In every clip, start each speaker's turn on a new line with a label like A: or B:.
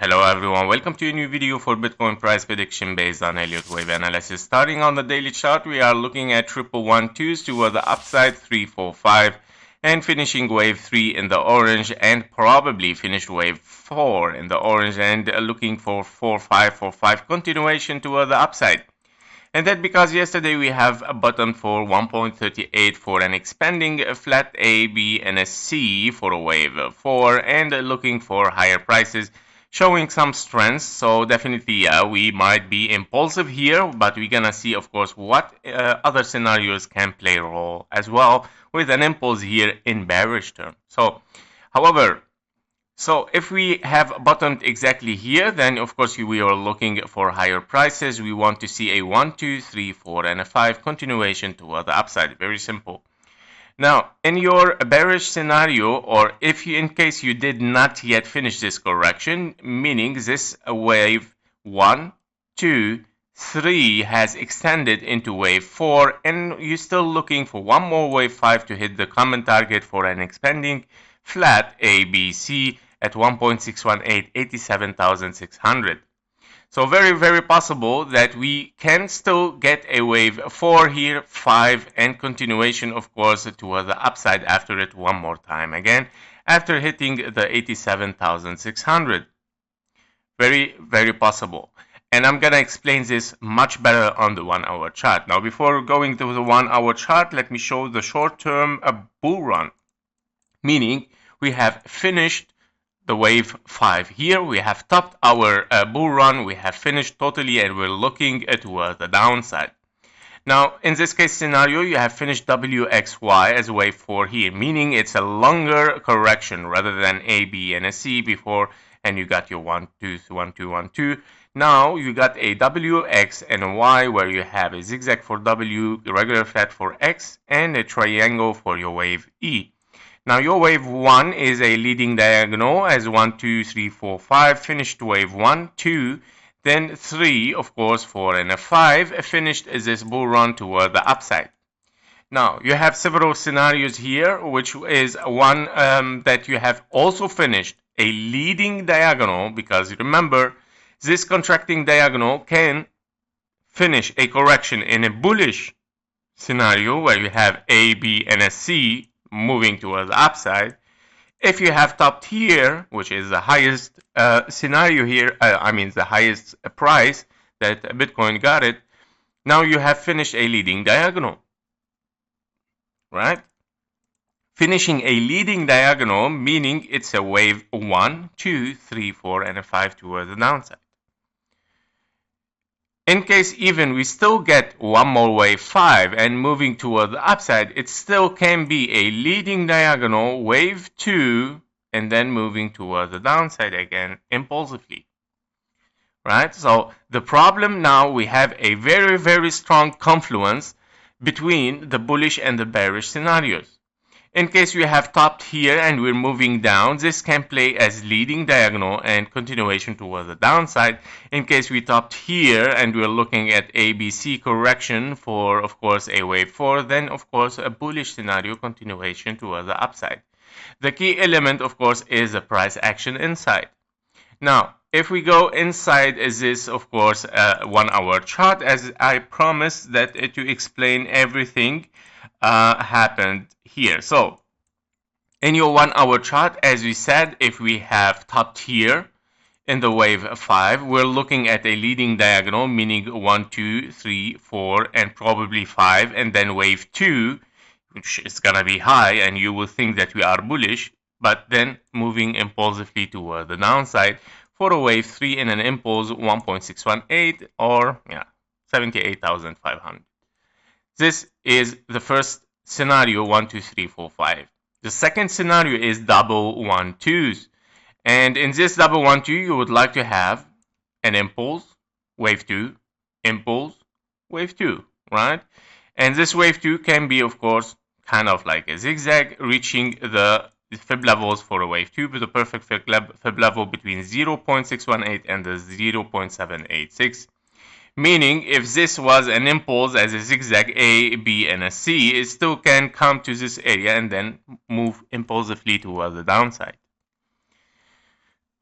A: Hello everyone, welcome to a new video for Bitcoin price prediction based on Elliott wave analysis. Starting on the daily chart, we are looking at 1112s toward the upside 345 and finishing wave 3 in the orange and probably finished wave 4 in the orange and looking for 4545 continuation toward the upside. And that because yesterday we have a button for 1.38 for an expanding flat A, B, and a C for a wave 4 and looking for higher prices, showing some strength. So definitely, yeah, we might be impulsive here, but we're gonna see, of course, what other scenarios can play a role as well with an impulse here in bearish term. So if we have bottomed exactly here, then of course we are looking for higher prices. We want to see a 1, 2, 3, 4, and a 5 continuation toward the upside. Very simple. Now, in your bearish scenario, or if you, in case you did not yet finish this correction, meaning this wave 1, 2, 3 has extended into wave 4, and you're still looking for one more wave 5 to hit the common target for an expanding flat ABC at 1.618, 87,600. So very possible that we can still get a wave 4 here, 5, and continuation, of course, toward the upside after it one more time again, after hitting the 87,600. Very possible. And I'm gonna explain this much better on the 1 hour chart. Now, before going to the 1 hour chart, let me show the short-term bull run, meaning we have finished the wave 5 here. We have topped our bull run. We have finished totally, and we're looking toward the downside. Now, in this case scenario, you have finished WXY as wave 4 here, meaning it's a longer correction rather than A, B, and a C before, and you got your 1, 2, 1, 2, 1, 2. Now you got a WX and a Y where you have a zigzag for W, irregular flat for X, and a triangle for your wave E. Now your wave 1 is a leading diagonal as 1, 2, 3, 4, 5, finished wave 1, 2, then 3, of course, 4 and a 5, finished this bull run toward the upside. Now you have several scenarios here, which is one that you have also finished a leading diagonal, because remember, this contracting diagonal can finish a correction in a bullish scenario where you have A, B, and a C moving towards the upside. If you have topped here, which is the highest scenario here, the highest price that Bitcoin got it, now you have finished a leading diagonal, right? Finishing a leading diagonal, meaning it's a wave 1, 2, 3, 4, and a 5 towards the downside. In case even we still get one more wave 5 and moving toward the upside, it still can be a leading diagonal, wave 2, and then moving toward the downside again impulsively. Right? So the problem now, we have a very strong confluence between the bullish and the bearish scenarios. In case we have topped here and we're moving down, this can play as leading diagonal and continuation towards the downside. In case we topped here and we're looking at ABC correction for, of course, a wave 4, then, of course, a bullish scenario continuation towards the upside. The key element, of course, is the price action inside. Now, if we go inside this, of course, 1 hour chart, as I promised that to explain everything happened here. So in your 1 hour chart, as we said, if we have topped here in the wave 5, we're looking at a leading diagonal, meaning 1, 2, 3, 4, and probably 5, and then wave 2, which is gonna be high, and you will think that we are bullish, but then moving impulsively toward the downside for a wave 3 and an impulse 1.618 or 78,500. This is the first scenario, 1, 2, 3, 4, 5. The second scenario is double 1, 2s. And in this double 1, 2, you would like to have an impulse, wave 2, impulse, wave 2, right? And this wave 2 can be, of course, kind of like a zigzag, reaching the fib levels for a wave 2 with a perfect fib level between 0.618 and the 0.786. Meaning, if this was an impulse as a zigzag A, B, and a C, it still can come to this area and then move impulsively toward the downside.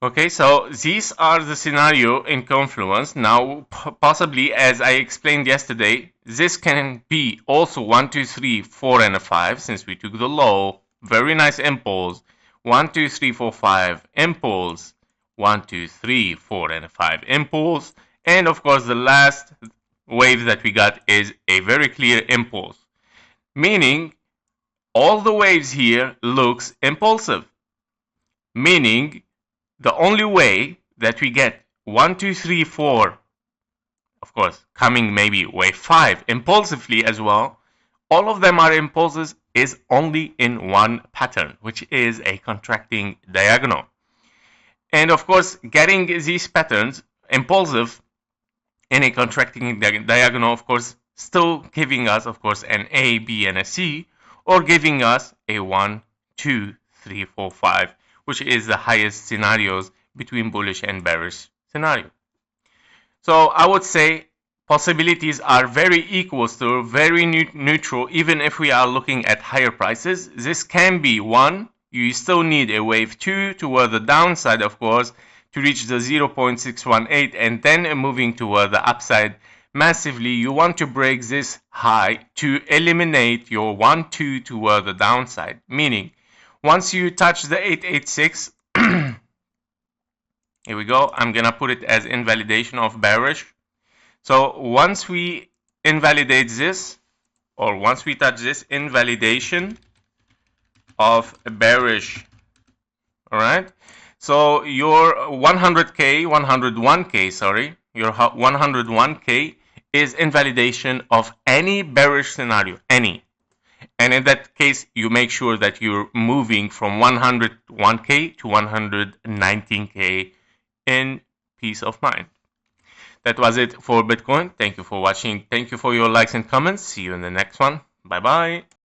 A: Okay, so these are the scenario in Confluence. Now, possibly, as I explained yesterday, this can be also 1, 2, 3, 4, and a 5, since we took the low. Very nice impulse. 1, 2, 3, 4, 5 impulse. 1, 2, 3, 4, and a 5 impulse. And of course, the last wave that we got is a very clear impulse. Meaning, all the waves here looks impulsive. Meaning, the only way that we get 1, 2, 3, 4, of course, coming maybe wave 5 impulsively as well, all of them are impulses, is only in one pattern, which is a contracting diagonal. And of course, getting these patterns impulsive in a contracting diagonal, of course, still giving us, of course, an A, B, and a C, or giving us a 1, 2, 3, 4, 5, which is the highest scenarios between bullish and bearish scenario. So I would say possibilities are very equal, still very neutral, even if we are looking at higher prices. This can be 1, you still need a wave 2 toward the downside, of course, to reach the 0.618, and then moving toward the upside massively. You want to break this high to eliminate your 1, 2 toward the downside, meaning once you touch the 886, here we go, I'm gonna put it as invalidation of bearish. So once we invalidate this, or once we touch this invalidation of bearish, all right, so your 101k, sorry, your 101k is invalidation of any bearish scenario, any. And in that case, you make sure that you're moving from 101k to 119k in peace of mind. That was it for Bitcoin. Thank you for watching. Thank you for your likes and comments. See you in the next one. Bye bye.